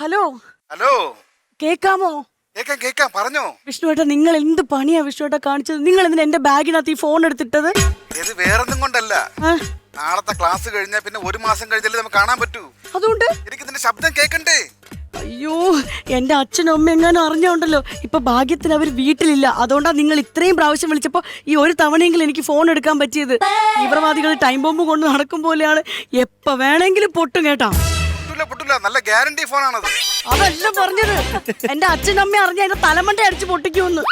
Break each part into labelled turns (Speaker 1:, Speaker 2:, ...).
Speaker 1: Hello
Speaker 2: hello
Speaker 1: കേക്കാമോ?
Speaker 2: കേക്കാം പറഞ്ഞോ.
Speaker 1: വിഷ്ണുവേട്ടാ, നിങ്ങൾ എന്ത് പണിയാ വിഷ്ണുവേട്ടാ കാണിച്ചത്? നിങ്ങൾ എന്തിനാ എന്റെ ബാഗിനകത്ത് ഈ ഫോൺ എടുത്തിട്ടത്?
Speaker 2: ഇത് വേറൊന്നും കൊണ്ടല്ല. നാളത്തെ ക്ലാസ് കഴിഞ്ഞാൽ പിന്നെ 1 മാസം കഴിഞ്ഞാലേ നമുക്ക് കാണാൻ പറ്റൂ.
Speaker 1: അതുകൊണ്ട്
Speaker 2: എനിക്ക് ഇതിന്റെ ശബ്ദം കേക്കണ്ടേ?
Speaker 1: അയ്യോ, എന്റെ അച്ഛനും അമ്മ എങ്ങാനും അറിഞ്ഞോണ്ടല്ലോ. ഇപ്പൊ ഭാഗ്യത്തിന് അവർ വീട്ടിലില്ല. അതുകൊണ്ടാ നിങ്ങൾ ഇത്രയും പ്രാവശ്യം വിളിച്ചപ്പോ ഈ ഒരു തവണയെങ്കിലും എനിക്ക് ഫോൺ എടുക്കാൻ പറ്റിയത്. തീവ്രവാദികൾ ടൈം ബോംബ് കൊണ്ട് നടക്കും പോലെയാണ്. എപ്പ വേണമെങ്കിലും പൊട്ടും കേട്ടാ.
Speaker 2: പൊട്ടില്ല, നല്ല ഗ്യാരണ്ടി ഫോണാണത്.
Speaker 1: അതല്ല പറഞ്ഞത്. എന്റെ അച്ഛനും അമ്മ അറിഞ്ഞ എന്റെ തലമണ്ട അടിച്ച് പൊട്ടിക്കുമെന്ന്.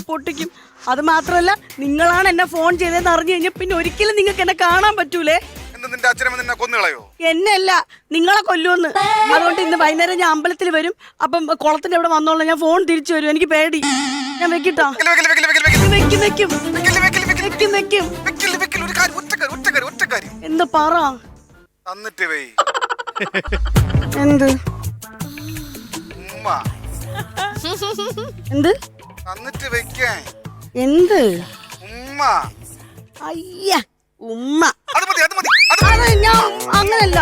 Speaker 1: പൊട്ടിക്കും. അത് മാത്രല്ല, നിങ്ങളാണ് എന്നെ ഫോൺ ചെയ്തതെന്ന് അറിഞ്ഞു കഴിഞ്ഞാൽ പിന്നെ ഒരിക്കലും നിങ്ങൾക്ക് എന്നെ കാണാൻ പറ്റൂലേ. എന്നെയല്ല, നിങ്ങളെ കൊല്ലുമെന്ന്. അതുകൊണ്ട് ഇന്ന് വൈകുന്നേരം ഞാൻ അമ്പലത്തിൽ വരും. അപ്പം കുളത്തിന്റെ അവിടെ വന്നോളാം. ഞാൻ ഫോൺ തിരിച്ചു വരും. എനിക്ക് പേടി. ഞാൻ വെക്കിട്ടോ. എന്താ പറ? എന്ത് എന്ത് എന്ത് അയ്യ ഉമ്മ. ഞാൻ അങ്ങനല്ല.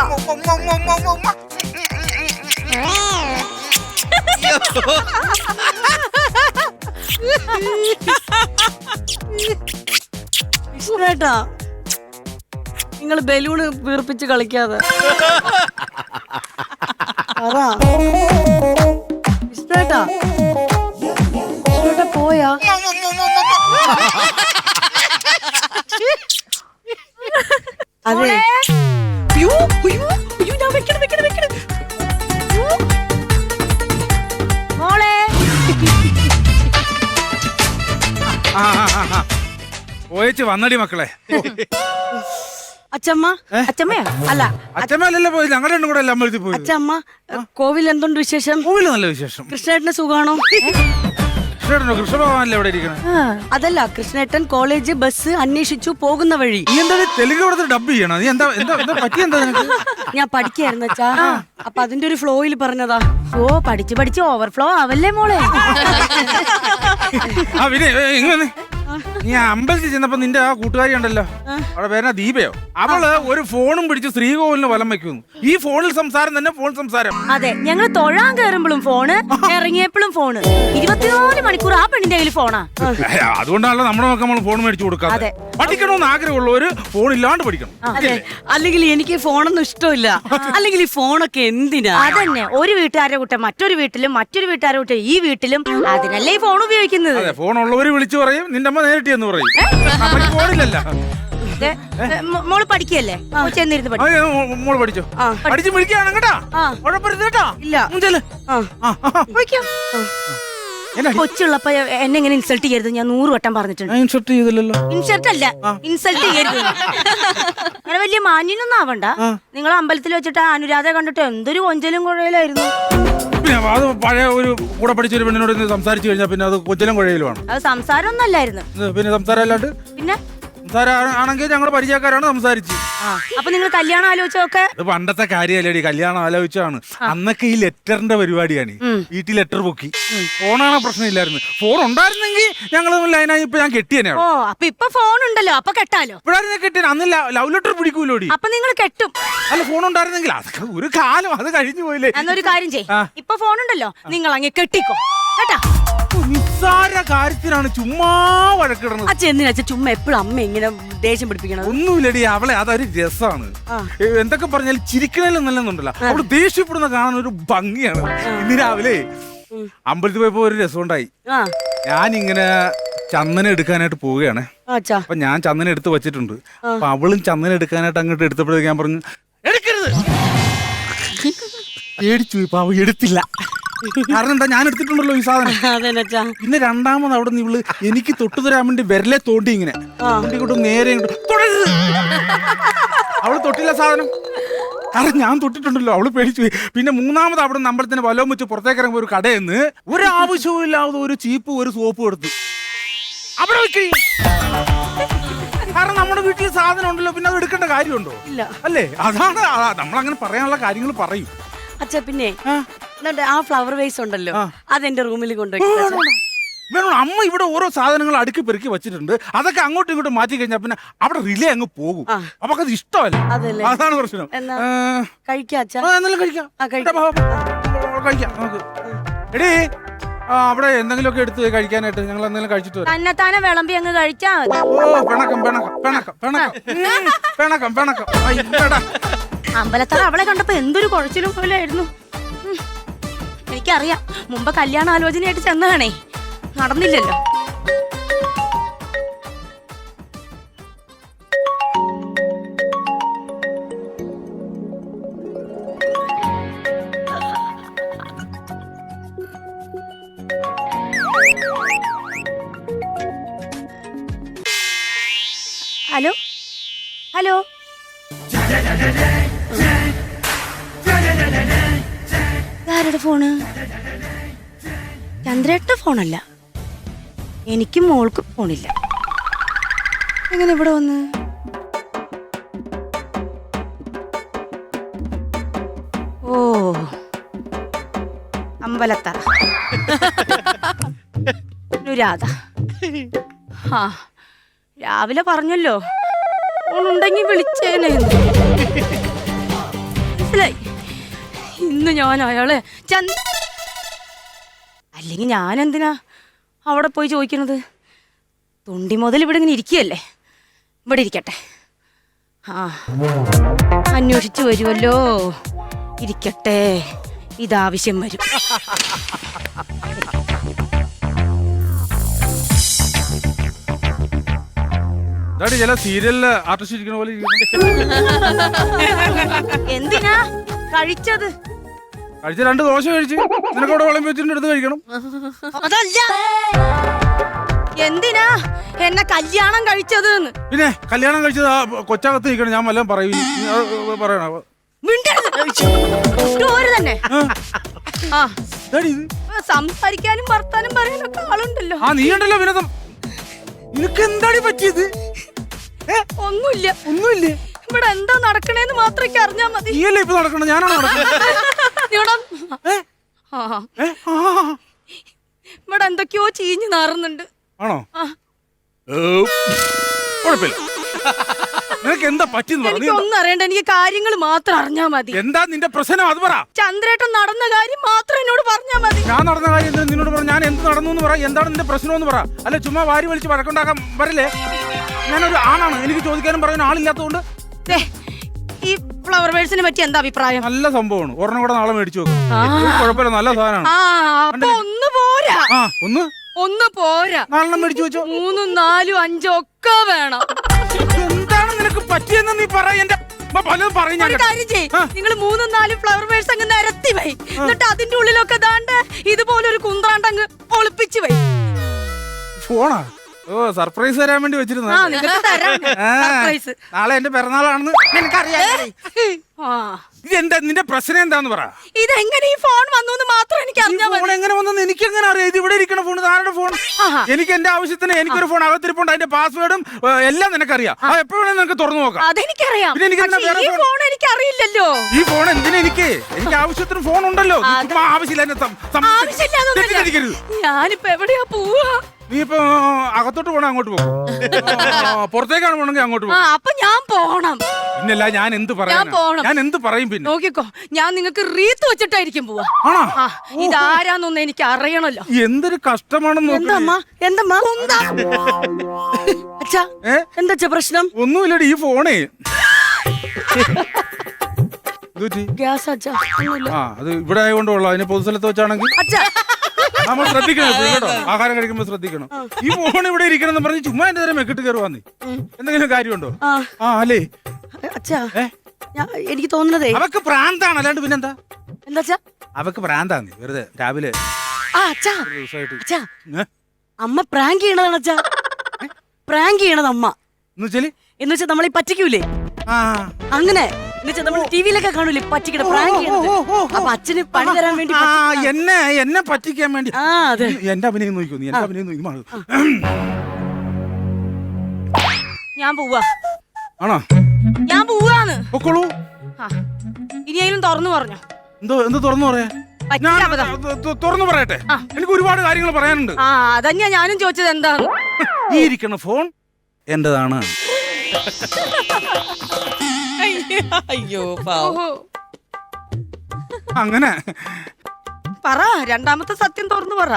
Speaker 1: വിഷ്ണുവേട്ടാ, നിങ്ങൾ ബലൂണ് വീർപ്പിച്ച് കളിക്കാതെ. അതാ വിഷ്ണുവേട്ടാ, വിഷ്ണുവേട്ടാ പോയാ? അതെ. മോളെ
Speaker 3: പോയിച്ച് വന്നടി മക്കളെ.
Speaker 1: അച്ചമ്മ. അച്ചമ്മയോ? അല്ല,
Speaker 3: അച്ഛമ്മല്ലല്ലോ പോയി, ഞങ്ങളുടെ കൂടെ എല്ലാം അമ്പലത്തിൽ പോയി.
Speaker 1: അച്ചമ്മ, കോവിൽ എന്തുണ്ട് വിശേഷം?
Speaker 3: കോവിൽ നല്ല വിശേഷം.
Speaker 1: കൃഷ്ണേട്ടന് സുഖാണോ?
Speaker 3: കൃഷ്ണഭഗവാനല്ലേ ഇവിടെ ഇരിക്കണേ?
Speaker 1: അതല്ല, കൃഷ്ണേട്ടൻ കോളേജ് ബസ് അന്വേഷിച്ചു പോകുന്ന വഴി.
Speaker 3: നീ എന്താ തെലുങ്ക് കൊടുത്ത് ഡബ് ചെയ്യണോ? നീ എന്താ പറ്റിയെന്താ?
Speaker 1: ഞാൻ പഠിക്കായിരുന്നു അച്ഛാ. അപ്പൊ അതിന്റെ ഒരു ഫ്ലോയിൽ പറഞ്ഞതാ.
Speaker 4: ഓ, പഠിച്ച് ഓവർഫ്ലോ ആവല്ലേ മോളെ.
Speaker 3: ആ പിന്നെ ഇങ്ങനെ നീ അമ്പലത്തിൽ ചെന്നപ്പോ നിന്റെ ആ കൂട്ടുകാരി ഉണ്ടല്ലോ, അവിടെ പേരാ ദീപയോ, അവള് ഒരു ഫോണും പിടിച്ച് ശ്രീകോവിലിന് വലം വെക്കുന്നു. ഈ ഫോണിൽ സംസാരം തന്നെ ഫോൺ സംസാരം.
Speaker 4: അതെ, ഞങ്ങൾ തൊഴാൻ കയറുമ്പോഴും ഫോണ്, ഇറങ്ങിയപ്പോഴും ഫോണ്. 24 മണിക്കൂർ ആ പെണ്ണിന്റെ കയ്യിൽ ഫോണാ.
Speaker 3: അതുകൊണ്ടാണല്ലോ നമ്മുടെ മക്കൾ നമ്മൾ ഫോൺ മേടിച്ചു കൊടുക്കാതെ. പഠിക്കണമെന്ന് ആഗ്രഹമുള്ളവര് ഫോൺ ഇല്ലാണ്ട് പഠിക്കണം.
Speaker 1: അല്ലെങ്കിൽ എനിക്ക് ഫോണൊന്നും ഇഷ്ടമില്ല. അല്ലെങ്കിൽ ഈ ഫോണൊക്കെ എന്തിനാ?
Speaker 4: അതന്നെ, ഒരു വീട്ടുകാരുടെ കൂട്ടം മറ്റൊരു വീട്ടിലും, മറ്റൊരു വീട്ടുകാരുടെ കൂട്ടം ഈ വീട്ടിലും. അതിനല്ലേ ഈ ഫോൺ ഉപയോഗിക്കുന്നത്.
Speaker 3: ഫോൺ ഉള്ളവര് വിളിച്ചു പറയും, നിന്റെ അമ്മ നേരിട്ട് എന്ന് പറയും. ഫോണില്ലല്ലോ.
Speaker 4: മോള് പഠിക്കല്ലേ? ചെന്നിരുന്ന്
Speaker 3: മോള് പഠിച്ചോ? പഠിച്ച് വിളിക്കാണ് കേട്ടാ. കേട്ടാ
Speaker 1: ഇല്ല.
Speaker 4: കൊച്ചുള്ളപ്പോ എന്നെ ഇങ്ങനെ ഇൻസൾട്ട് ചെയ്യരുത്. ഞാൻ 100 വട്ടം പറഞ്ഞിട്ടുണ്ട്.
Speaker 3: ഇൻസൾട്ട് ചെയ്തില്ലല്ലോ.
Speaker 4: ഇൻസൾട്ട് അല്ല, ഇൻസൾട്ട് ചെയ്യരുത്. അങ്ങനെ വലിയ മാന്യനൊന്നും ആവണ്ട. നിങ്ങൾ അമ്പലത്തിൽ വെച്ചിട്ട് അനുരാധ കണ്ടിട്ട് എന്തൊരു കൊഞ്ചലും കുഴയിലായിരുന്നു.
Speaker 3: പിന്നെ അത് പഴയ ഒരു കൂടെ പഠിച്ച ഒരു പെണ്ണിനോട് സംസാരിച്ചു കഴിഞ്ഞാൽ പിന്നെ അത് കൊഞ്ചലും കുഴയിലുമാണ്.
Speaker 4: അത് സംസാരം ഒന്നും അല്ലായിരുന്നു.
Speaker 3: പിന്നെ സംസാരം അല്ലാണ്ട്
Speaker 4: പിന്നെ
Speaker 3: ആണെങ്കിൽ ഞങ്ങൾ പരിചയക്കാരാണ് സംസാരിച്ച്.
Speaker 4: അപ്പൊ നിങ്ങൾ കല്യാണം ആലോചിച്ചൊക്കെ
Speaker 3: അത് പണ്ടത്തെ കാര്യമല്ലേടി, കല്യാണം ആലോചിച്ചാണ്. അന്നൊക്കെ ഈ ലെറ്ററിന്റെ പരിപാടിയാണ്. വീട്ടിൽ ലെറ്റർ പൊക്കി. ഫോണാണോ പ്രശ്നമില്ലായിരുന്നു. ഫോൺ ഉണ്ടായിരുന്നെങ്കിൽ ഞങ്ങൾ ലൈനായി ഇപ്പൊ ഞാൻ കെട്ടിയനെ.
Speaker 4: ഓ, അപ്പൊ ഇപ്പൊ ഫോൺ ഉണ്ടല്ലോ, അപ്പൊ കെട്ടാലോ?
Speaker 3: ഇപ്പോഴായിരുന്നു കെട്ടിയ. അന്ന് ലവ് ലെറ്റർ പിടിക്കൂലോടി.
Speaker 4: അപ്പൊ നിങ്ങൾ കെട്ടും.
Speaker 3: അല്ല, ഫോൺ ഉണ്ടായിരുന്നെങ്കിൽ അതൊക്കെ ഒരു കാലം, അത് കഴിഞ്ഞു പോയില്ലേ.
Speaker 4: എന്നൊരു കാര്യം ചെയ്യ്, ഇപ്പൊ ഫോൺ ഉണ്ടല്ലോ, നിങ്ങൾ അങ്ങ് കെട്ടിക്കോ കേട്ടാ.
Speaker 3: നിസ്സാര കാര്യത്തിനാണ് ചുമ്മാ വഴക്കിടുന്നത്.
Speaker 1: അച്ഛൻ എന്തിനാ ചുമ്മാ എപ്പോഴും അമ്മ ഇങ്ങനെ ദേഷ്യം പിടിപ്പിക്കണം?
Speaker 3: ഒന്നുമില്ലടി, അവളെ അതൊരു രസമാണ്. എന്തൊക്കെ പറഞ്ഞാൽ ചിരിക്കണേലും നല്ലെന്നുണ്ടല്ലോ. അവള് ദേഷ്യപ്പെടുന്ന കാണാൻ ഒരു ഭംഗിയാണ്. ഇന്ന് രാവിലെ അമ്പലത്തിൽ പോയപ്പോ ഒരു രസമുണ്ടായി. ഞാനിങ്ങനെ ചന്ദനം എടുക്കാനായിട്ട് പോവുകയാണ്. അപ്പൊ ഞാൻ ചന്ദനം എടുത്ത് വെച്ചിട്ടുണ്ട്. അപ്പൊ അവളും ചന്ദനം എടുക്കാനായിട്ട് അങ്ങോട്ട് എടുത്തപ്പോഴേക്ക് ഞാൻ പറഞ്ഞു, എടുക്കരുത്. പേടിച്ചു. ഇപ്പൊ അവ എടുത്തില്ല. കാരണം എന്താ, ഞാൻ എടുത്തിട്ടുണ്ടല്ലോ ഈ സാധനം. പിന്നെ രണ്ടാമത് അവിടെ നിന്ന് ഇവള് എനിക്ക് തൊട്ടു തരാൻ വേണ്ടി വിരലെ തോണ്ടി ഇങ്ങനെ കൊണ്ട് നേരെ തൊടരുത്. അവള് തൊട്ടില്ല സാധനം. കാരണം ഞാൻ തൊട്ടിട്ടുണ്ടല്ലോ. അവള് പേടിച്ചു. പിന്നെ മൂന്നാമത് അവിടെ നിന്ന് അമ്പലത്തിന് വലവും വെച്ച് പുറത്തേക്ക് ഇറങ്ങുമ്പോ ഒരു കടയിൽ നിന്ന് ഒരു ആവശ്യവും ഇല്ലാതെ ഒരു ചീപ്പ് ഒരു സോപ്പ് എടുത്തു അവിടെ വെക്കി. കാരണം നമ്മുടെ വീട്ടിൽ സാധനം ഉണ്ടല്ലോ, പിന്നെ അത് എടുക്കേണ്ട കാര്യമുണ്ടോ?
Speaker 1: ഇല്ല
Speaker 3: അല്ലേ? അതാണ് നമ്മളങ്ങനെ പറയാനുള്ള കാര്യങ്ങൾ പറയും.
Speaker 1: അച്ഛാ, പിന്നെ ആ ഫ്ലവർ വേസ് ഉണ്ടല്ലോ, അതെന്റെ റൂമിൽ കൊണ്ടുപോയി.
Speaker 3: വേണം അമ്മ ഇവിടെ ഓരോ സാധനങ്ങൾ അടുക്കി പെറുക്കി വെച്ചിട്ടുണ്ട്. അതൊക്കെ അങ്ങോട്ടും ഇങ്ങോട്ടും മാറ്റി കഴിഞ്ഞാൽ പിന്നെ അവിടെ റിലേ അങ്ങ് പോകും. അപ്പൊ അത് ഇഷ്ടമല്ല.
Speaker 1: അതല്ലേ?
Speaker 3: അതാണ് പ്രശ്നം.
Speaker 1: എന്നാ കഴിക്കാം അച്ഛാ.
Speaker 3: എന്നാലും കഴിക്കാം. കഴിക്കാം നമുക്ക്. എടീ അവിടെ എന്തെങ്കിലുമൊക്കെ എടുത്ത് കഴിക്കാനായിട്ട് ഞങ്ങൾ എന്തെങ്കിലും കഴിച്ചിട്ട് വരാം.
Speaker 4: തന്നെത്താനെ വിളമ്പി അങ്ങ് കഴിച്ചാ മതി.
Speaker 3: ഓ പിണക്കം പിണക്കം പിണക്കം പിണക്കം പിണക്കം പിണക്കം. അയ്യടാ.
Speaker 4: അമ്പലത്തറ അവളെ കണ്ടപ്പോ എന്തൊരു കുഴച്ചിലും പോലെ ആയിരുന്നു. എനിക്കറിയാം, മുമ്പ് കല്യാണ ആലോചനയായിട്ട് ചെന്നതാണേ, നടന്നില്ലല്ലോ. ഹലോ ഹലോ, ആരുടെ ഫോണ്? ചന്ദ്രേട്ട ഫോണല്ല, എനിക്കും മോൾക്കും ഫോണില്ല. എങ്ങനെ ഇവിടെ വന്ന്? ഓ, അമ്പലത്തറ അനുരാധ. ആ, രാവിലെ പറഞ്ഞല്ലോ ഫോണുണ്ടെങ്കിൽ വിളിച്ചേനെ. മനസ്സിലായി. ഇന്ന് ഞാൻ അയാളെ അല്ലെങ്കിൽ ഞാൻ എന്തിനാ അവിടെ പോയി ചോദിക്കണത്? തൊണ്ടി മുതൽ ഇവിടെ ഇങ്ങനെ ഇരിക്കുകയല്ലേ, ഇവിടെ ഇരിക്കട്ടെ. ആ, അന്വേഷിച്ചു വരുമല്ലോ, ഇരിക്കട്ടെ, ഇതാവശ്യം വരും.
Speaker 3: ചില സീരിയലില് ആർട്ടിസ്റ്റ് ഇരിക്കുന്ന പോലെ
Speaker 4: എന്തിനാ കഴിച്ചത്?
Speaker 3: കഴിച്ച 2 ദോശ കഴിച്ച് നിനക്ക് അവിടെ വിളമ്പി വെച്ചിട്ട് എടുത്ത് കഴിക്കണം.
Speaker 4: അതല്ല, എന്തിനാ എന്നെ കല്യാണം കഴിച്ചത്?
Speaker 3: പിന്നെ കല്യാണം കഴിച്ചത് ആ കൊച്ചകത്ത് നിൽക്കണം. ഞാൻ വല്ലതും പറയും, പറയണ
Speaker 4: തന്നെ. ആ, സംസാരിക്കാനും വർത്താനം പറയാനൊക്കെ ആളുണ്ടല്ലോ.
Speaker 3: ആ, നീ ഉണ്ടല്ലോ വിനോദം. നിനക്ക് എന്താണ് പറ്റിയത്?
Speaker 4: ഒന്നുമില്ല.
Speaker 3: ഒന്നുമില്ലേ?
Speaker 4: ഇവിടെ എന്താ നടക്കണേന്ന് മാത്രമേ അറിഞ്ഞാ മതി.
Speaker 3: നീയല്ലേ ഇപ്പൊ നടക്കണം, ഞാനാണ് നടക്കുന്നത്.
Speaker 4: ഇവിടെ എന്തൊക്കെയോ ചീഞ്ഞു നാറുന്നുണ്ട്.
Speaker 3: ആണോ? കുഴപ്പമില്ല. നിനക്ക് എന്താ പറ്റിയെന്ന്
Speaker 4: എനിക്ക് ഒന്നും അറിയണ്ട, എനിക്ക് കാര്യങ്ങൾ മാത്രം അറിഞ്ഞാ മതി.
Speaker 3: എന്താ നിന്റെ പ്രശ്നം അത് പറ.
Speaker 4: ചന്ദ്രേട്ടൻ നടന്ന കാര്യം മാത്രം എന്നോട് പറഞ്ഞാ മതി.
Speaker 3: ഞാൻ നടന്ന കാര്യം നിന്നോട് പറ. ഞാൻ എന്ത് നടന്നു എന്ന് പറ. എന്താണ് നിന്റെ പ്രശ്നം എന്ന് പറ. അല്ല ചുമ്മാ വാരി വലിച്ച് വഴക്കുണ്ടാക്കാൻ വരല്ലേ. ഞാനൊരു ആണാണ്, എനിക്ക് ചോദിക്കാനും പറയാൻ ആളില്ലാത്തതുകൊണ്ട്.
Speaker 4: ഈ ഫ്ലവർ വേഴ്സിനെ പറ്റി എന്താ അഭിപ്രായം?
Speaker 3: നല്ല സംഭവമാണ്. ഒരെണ്ണം കൂടെ നാളെ മേടിച്ചു വെക്കും. കുഴപ്പമില്ല, നല്ല സാധനമാണ്.
Speaker 4: ഒന്ന് പോരാ. ഒന്ന് പോരാ,
Speaker 3: നാളെ മേടിച്ചു വെച്ചോ.
Speaker 4: 3, 4, 5 ഒക്കെ വേണം.
Speaker 3: എന്താണ് നിനക്ക് പറ്റിയെന്ന് നീ പറ. എന്റെ പലതും പറയും.
Speaker 4: നിങ്ങൾ 3, 4 ഫ്ലവർ വേഴ്സ് അങ്ങ് നിരത്തി വൈ, എന്നിട്ട് അതിന്റെ ഉള്ളിലൊക്കെ ദാണ്ട് ഇതുപോലെ ഒരു കുന്ത്രാണ്ട് അങ്ങ് ഒളിപ്പിച്ചു വൈ.
Speaker 3: ഫോണാ? ഓ, സർപ്രൈസ് തരാൻ വേണ്ടി വെച്ചിരുന്ന. നാളെ എന്റെ പിറന്നാളാണെന്ന് നിനക്കറിയാം. ഇതെന്താ നിന്റെ പ്രശ്നം എന്താന്ന് പറ.
Speaker 4: ഇതെങ്ങനെ ഈ ഫോൺ വന്നു മാത്രം എനിക്ക് അറിഞ്ഞാൽ
Speaker 3: ഫോൺ എങ്ങനെ വന്നെന്ന് എനിക്ക് എങ്ങനെ അറിയാം? ഇത് ഇവിടെ ഇരിക്കണ ഫോൺ ആരുടെ ഫോൺ? എനിക്ക് എന്റെ ആവശ്യത്തിന് എനിക്കൊരു ഫോൺ അകത്തിരിപ്പുണ്ട്. അതിന്റെ പാസ്വേഡും എല്ലാം നിനക്കറിയാം. എപ്പോഴും നിനക്ക് തുറന്നു നോക്കാം.
Speaker 4: അതെനിക്കറിയാം. എനിക്ക് അറിയില്ലല്ലോ.
Speaker 3: ഈ ഫോൺ എന്തിനാ? എനിക്ക് ആവശ്യത്തിന് ഫോൺ ഉണ്ടല്ലോ. ആവശ്യമില്ല.
Speaker 4: ഞാനിപ്പോ എവിടെയാ പോവാ?
Speaker 3: നീ ഇപ്പൊ അകത്തോട്ട് പോണ അങ്ങോട്ട് പോകും, പുറത്തേക്കാണ് പോണെങ്കിൽ അങ്ങോട്ട് പോകും.
Speaker 4: അപ്പൊ ഞാൻ പോണം.
Speaker 3: പിന്നല്ല, ഞാൻ എന്ത് പറയാം? ഞാൻ എന്ത് പറയും? പിന്നെ നോക്കിക്കോ,
Speaker 4: ഞാൻ നിങ്ങൾക്ക് റീത്ത് വെച്ചിട്ടായിരിക്കും പോവാ. ഇതാരാന്നൊന്നും എനിക്ക് അറിയണല്ലോ.
Speaker 3: എന്തൊരു കഷ്ടമാണെന്ന്.
Speaker 1: എന്താ പ്രശ്നം?
Speaker 3: ഒന്നുമില്ലടി, ഈ ഫോണേ അത് ഇവിടെ ആയതുകൊണ്ടുള്ള. അതിന് പൊതുസ്ഥലത്ത് വെച്ചാണെങ്കിൽ നമ്മൾ ശ്രദ്ധിക്കണം കേട്ടോ. ആഹാരം കഴിക്കുമ്പോ ശ്രദ്ധിക്കണം. ഈ ഫോൺ ഇവിടെ ഇരിക്കണം പറഞ്ഞ് ചുമ്മാ എന്റെ നേരം മെക്കിട്ട് കയറുവാന്നേ. എന്തെങ്കിലും കാര്യമുണ്ടോ? അല്ലേ
Speaker 1: അച്ഛാ, എനിക്ക് തോന്നുന്നതേ
Speaker 3: അവക്ക് പ്രാന്താണ്, അല്ലാണ്ട് പിന്നെന്താ?
Speaker 1: എന്താ
Speaker 3: അവക്ക് പ്രാന്താന്ന് വെറുതെ രാവിലെ.
Speaker 1: അമ്മ പ്രാങ്ക് ചെയ്യണതാണ് അച്ഛാ. പ്രാങ്ക് ചെയ്യണത് അമ്മ എന്ന് വെച്ചാൽ നമ്മളീ പറ്റിക്കൂലേ, അങ്ങനെ നമ്മൾ ടിവിയിലൊക്കെ കാണൂലേ പറ്റിക്കണ പ്രാങ്ക് ചെയ്യണത്. അപ്പൊ അച്ഛന് പണി തരാൻ വേണ്ടി
Speaker 3: എന്നെ പറ്റിക്കാൻ വേണ്ടി. എന്റെ അഭിനയം നോക്കൂ. നീ എന്റെ അഭിനയം നോക്കി.
Speaker 4: ഞാൻ പോവാ.
Speaker 3: ആണോ?
Speaker 4: ഞാൻ പോവാന്ന്.
Speaker 3: പൊക്കോളൂ.
Speaker 4: ഇനിയെങ്കിലും തുറന്നു പറഞ്ഞോ.
Speaker 3: എന്ത് തുറന്നു പറയാ?
Speaker 4: പറ്റില്ല അബദ്ധം.
Speaker 3: തുറന്നു പറയട്ടെ, എനിക്ക് ഒരുപാട് കാര്യങ്ങൾ പറയാനുണ്ട്.
Speaker 4: ആ അതന്നെയാ ഞാനും ചോദിച്ചത് എന്താണ്.
Speaker 3: ഈ ഇരിക്കുന്ന ഫോൺ എന്റേതാണ്.
Speaker 1: അയ്യോ പാവം.
Speaker 4: ഓഹോ.
Speaker 3: അങ്ങനെ
Speaker 4: പറ, രണ്ടാമത്തെ സത്യം തുറന്നു പറ.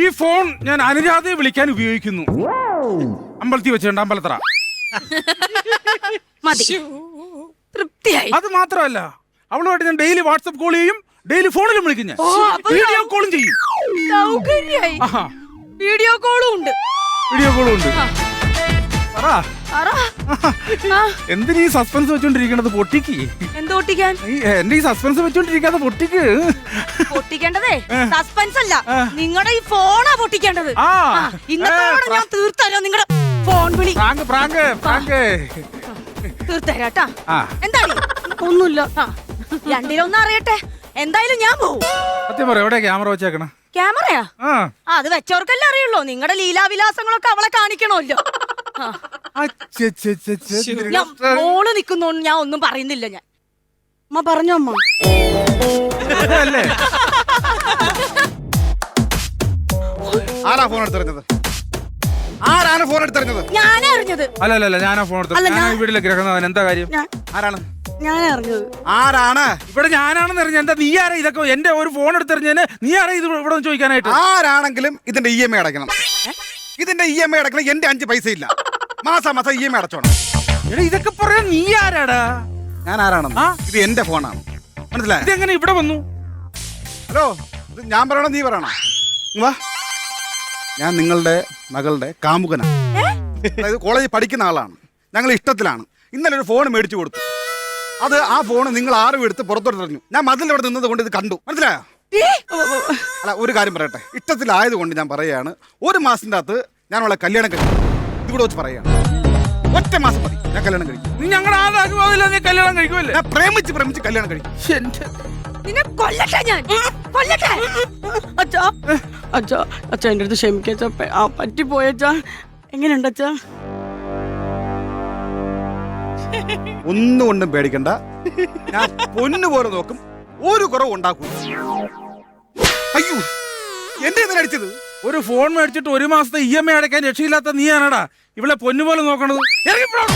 Speaker 3: ഈ ഫോൺ ഞാൻ അനുരാധയെ വിളിക്കാൻ ഉപയോഗിക്കുന്നു. അമ്പലത്തിൽ വെച്ചിട്ടുണ്ട്, അമ്പലത്തറ.
Speaker 4: മതി, തൃപ്തിയായി.
Speaker 3: അത് മാത്രമല്ല, അവളുമായിട്ട് ഞാൻ ഡെയിലി വാട്സപ്പ് കോൾ ചെയ്യും, ഡെയിലി ഫോണിലും വിളിക്കും, ഞാൻ വീഡിയോ കോളും ചെയ്യും.
Speaker 4: സൗകര്യായി. വീഡിയോ കോളും ഉണ്ട്.
Speaker 3: വീഡിയോ കോളും ഉണ്ട്. പറ,
Speaker 4: പറ. ആ,
Speaker 3: എന്തിനീ സസ്പെൻസ് വെച്ചോണ്ടിരിക്കണത്? പൊട്ടിക്ക്.
Speaker 4: എന്ത് പൊട്ടിക്കാൻ?
Speaker 3: എന്റെ ഈ സസ്പെൻസ് വെച്ചോണ്ടിരിക്കാതെ പൊട്ടിക്ക്.
Speaker 4: പൊട്ടിക്കേണ്ടതേ സസ്പെൻസ് അല്ല, നിങ്ങളുടെ ഈ ഫോണാ പൊട്ടിക്കേണ്ടത്.
Speaker 3: ആ,
Speaker 4: ഇന്നത്തോടെ ഞാൻ തീർത്തരാം നിങ്ങളുടെ ഫോൺ വിളി.
Speaker 3: പ്രാങ്ക് പ്രാങ്ക് പ്രാങ്ക്
Speaker 4: തീർത്തരാട്ടാ.
Speaker 3: ആ,
Speaker 4: എന്താണ്?
Speaker 1: ഒന്നുമില്ല.
Speaker 4: രണ്ടിലൊന്നും അറിയട്ടെ. എന്തായാലും ഞാൻ പോവും.
Speaker 3: സത്യം പറ, എവിടെ ക്യാമറ വെച്ചേക്കണ?
Speaker 4: ക്യാമറയാ?
Speaker 3: ആ,
Speaker 4: അത് വെച്ചവർക്കല്ലേ അറിയുള്ളൂ. നിങ്ങളുടെ ലീലാവിലാസങ്ങളൊക്കെ അവളെ കാണിക്കണമല്ലോ. ഞാൻ മോള് നിക്കുന്നോണ്ട് ഞാൻ ഒന്നും പറയുന്നില്ല. ഞാൻ
Speaker 1: അമ്മ പറഞ്ഞോ അമ്മ.
Speaker 3: അല്ലേ?
Speaker 2: ആരാ ഫോൺ എടുത്തെറിഞ്ഞത്? ആരാണ് ഫോൺ എടുത്തെറിഞ്ഞത്?
Speaker 4: ഞാനേ അറിഞ്ഞത്.
Speaker 3: അല്ല, ഞാനാ ഫോൺ എടുത്തത്. ഞാൻ വീട്ടിലേക്ക് ഇറങ്ങുന്നവൻ. എന്താ കാര്യം?
Speaker 2: ആരാണ്?
Speaker 1: ഞാനേ അറിഞ്ഞത്.
Speaker 2: ആരാണ്?
Speaker 3: ഇവിടെ ഞാനാണെന്ന് അറിഞ്ഞ എന്താ? നീ ആരാ ഇതൊക്കെ? എന്റെ ഒരു ഫോൺ എടുത്തെറിഞ്ഞതിന് നീ ആരാ ഇത് ഇവിടെ ഒന്ന് ചോദിക്കാനായിട്ട്?
Speaker 2: ആരാണെങ്കിലും ഇതിന്റെ EMI അടയ്ക്കണം. ഇതിന്റെ EMI അടയ്ക്കണം. എന്റെ 5 പൈസ ഇല്ല. മാസം EMI അടച്ചോണം.
Speaker 3: എടാ, ഇതൊക്കെ പറയാൻ നീ ആരാടാ?
Speaker 2: ഞാൻ ആരാണെന്ന്? ഇത് എന്റെ ഫോണാണ്, മനസ്സിലായോ?
Speaker 3: ഇതെങ്ങനെ ഇവിടെ വന്നു?
Speaker 2: ഹലോ, ഇത് ഞാൻ പറയണോ നീ പറയണോ? വാ, ഞാൻ നിങ്ങളുടെ മകളുടെ കാമുകനാണ്. അതായത് കോളേജിൽ പഠിക്കുന്ന ആളാണ്. ഞങ്ങൾ ഇഷ്ടത്തിലാണ്. ഇന്നലെ ഒരു ഫോൺ മേടിച്ചു കൊടുത്തു. ആ ഫോൺ നിങ്ങൾ ആരും എടുത്ത് പുറത്തോട്ട് ഞാൻ മതിലവിടെ നിന്നത് കൊണ്ട് ഇത് കണ്ടു, മനസ്സിലായോ? അല്ല, ഒരു കാര്യം പറയട്ടെ, ഇഷ്ടത്തിലായതുകൊണ്ട് ഞാൻ പറയുകയാണ്. 1 മാസത്തിന്റെ അകത്ത് ഞാൻ അവളെ കല്യാണം കഴിക്കും. ഇവിടെ വെച്ച് പറയുകയാണ്, 1 മാസം മതി, ഞാൻ കല്യാണം കഴിക്കും.
Speaker 3: നീ ഞങ്ങളുടെ ആളാകുമോ? നീ കല്യാണം കഴിക്കുമല്ലേ?
Speaker 2: ഞാൻ പ്രേമിച്ച് കല്യാണം കഴിക്കും.
Speaker 4: നിന്നെ കൊല്ലട്ടെ ഞാൻ, കൊല്ലട്ടെ.
Speaker 1: അച്ഛാ അച്ഛാ അച്ഛാ എന്റെ അടുത്ത് ക്ഷമിക്കച്ചാ. പറ്റിപ്പോയച്ചാ. എങ്ങനെയുണ്ട് അച്ഛാ?
Speaker 2: ഒന്നും കൊണ്ടും പേടിക്കണ്ട, ഞാൻ പൊന്നുപോലെ നോക്കും. ഒരു കുറവ് ഉണ്ടാക്കും. അയ്യോ, എന്റെ എന്തിനാ അടിച്ചത്?
Speaker 3: ഒരു ഫോൺ മേടിച്ചിട്ട് 1 മാസത്തെ EMI അടയ്ക്കാൻ രക്ഷയില്ലാത്ത നീയാണടാ ഇവളെ പൊന്നുപോലെ നോക്കണത്. ഇറങ്ങിപ്പോടാ.